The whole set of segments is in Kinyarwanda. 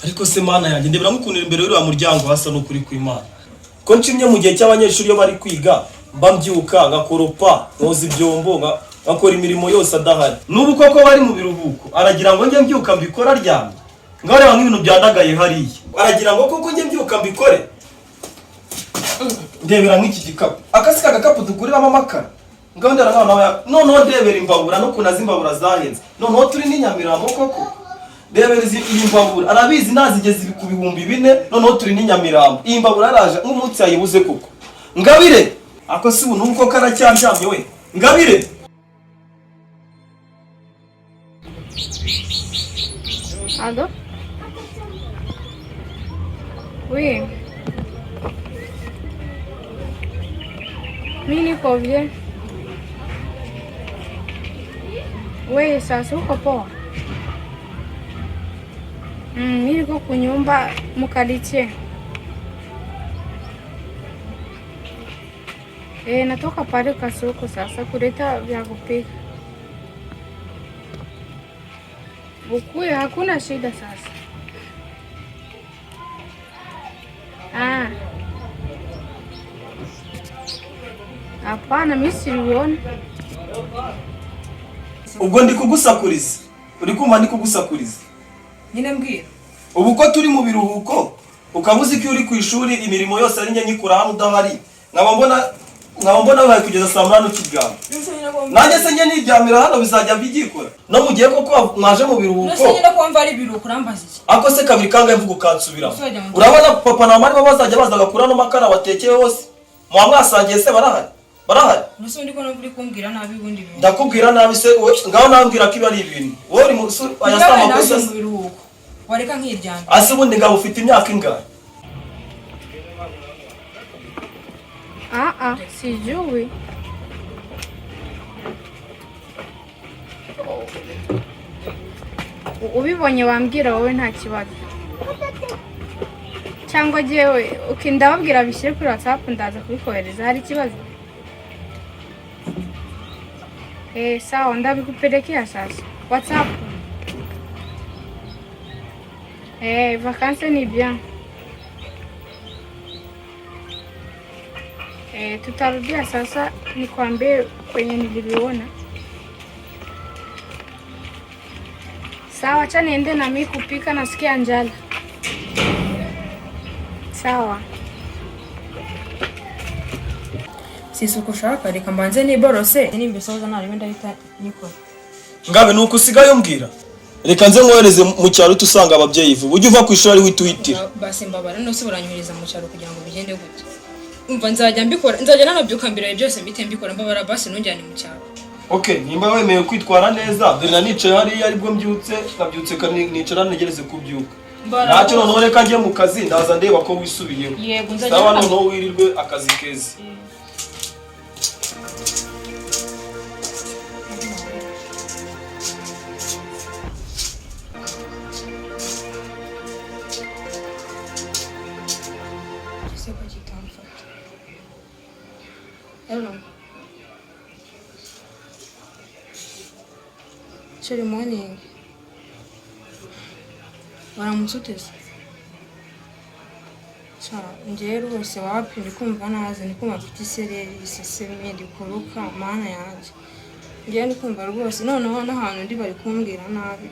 ariko se mana yanjye ndebera mukundira imbere y'uriya muryango hasa n'ukuri kw'Imana ko nshimye mu gihe cy'abanyeshuri yo bari kwiga mbyuka ngakoropa nkoza ibyombo ngakora imirimo yose adahari n'ubu koko bari mu biruhuko aragira ngo njye mbyuka mbikora aryamye ngaho reba nk'ibintu byandagaye hariya aragira ngo koko njye mbyuka mbikore ndebera nk'iki gikapu akasi kagakapu tuguriramo amakara ngaho ndera noneho ndebera imbabura no kunaza imbabura zahenze noneho turi n'Inyamiramo koko ndebera iyi mbabura arabizi nazigeze ku bihumbi 4 noneho turi n'Inyamiramo iyi mbabura yaraje nk'umunsi yayibuze koko Ngabire ako si ubu nuko karacyanjamye we Ngabire Allô? Oui. Mimi niko bien. Oui, sasa uko poa? Mimi niko kunyumba mukalitie. Natoka pale kasoko sasa kuleta vya kupika. Bukuye hakuna shida sasa. Hapana mimi siliona. Ubwo ndi kugusakuriza. Uri kumva ndi kugusakuriza. Nyine mbwira. Ubu ko turi mu biruhuko ukabuzi ko uri ku ishuri imirimo yose ari nyanyikura hano udahari. Nkaba mbona baye kugeza saa 8 kiryama. Nanjye se nye niryamira hano bizajya bigikora. No mugiye koko mwaje mu biruhuko. Nose nyine ko mva ari biruhuko urambaza iki? Ako se kabiri kangaye mvugo kansubira. Urabona papa na mama bazajya bazaga kurana makara batekeye hose. Mwasangiye se barahari. Nose ndi ko uri kumbwira nabi bundi bintu. Ndakubwira nabi se ngaho nambwira ko ibari ibintu. Wowe uri musuri ayasama gusa mu biruhuko. Wareka nkiryamye. Ase ubundi ngabo ufite imyaka ingahe? Sijui. Ubibonye wambwira wowe nta kibazo. Cyangwa jewe ukindababwira bishyire kuri WhatsApp ndaza kubikohereza hari kibazo. Sawa ndabikupelekea sasa. WhatsApp. Vacances ni bien. Tutarudia sasa nikwambie kwenye niliviona. Sawa, acha niende na mimi kupika nasikia njala. Sawa. Sisi ukoshaka reka mbanze ni borose. Nimbe soza na rimwe ndahita nikora. Ngabe nuko usigaye umbwira. Reka nze nkohereze mu cyaro tusanga ababyeyi vuba. Ujye uva ku ishuri witwitira. Basi mbabara nose buranyuriza mu cyaro kugira ngo bigende gute. Umva nzajya mbikora nzajya nanabyuka mbere byose mbite mbikora mbabara basi nonjyane mu cyaro. Okay, nimba wemeye kwitwara neza dore nanicaye hariya aribwo mbyutse nabyutse nicara negereze kubyuka. Ntacyo noneho reka njye mu kazi ndaza ndeba ko wisubiyeho. Yego nzajya sawa noneho wirirwe akazi keza. Hello. Good morning. Waramutse uteze? Njye rwose wapi ndikumva naze ndikumva mfite isereri iseseme ndikuruka mana yanjye. Njye ndikumva rwose noneho n'ahantu ndi bari kumbwira nabi.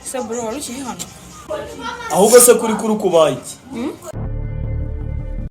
Saburo warukiri hano. Ahubwo se kuri kubaye iki?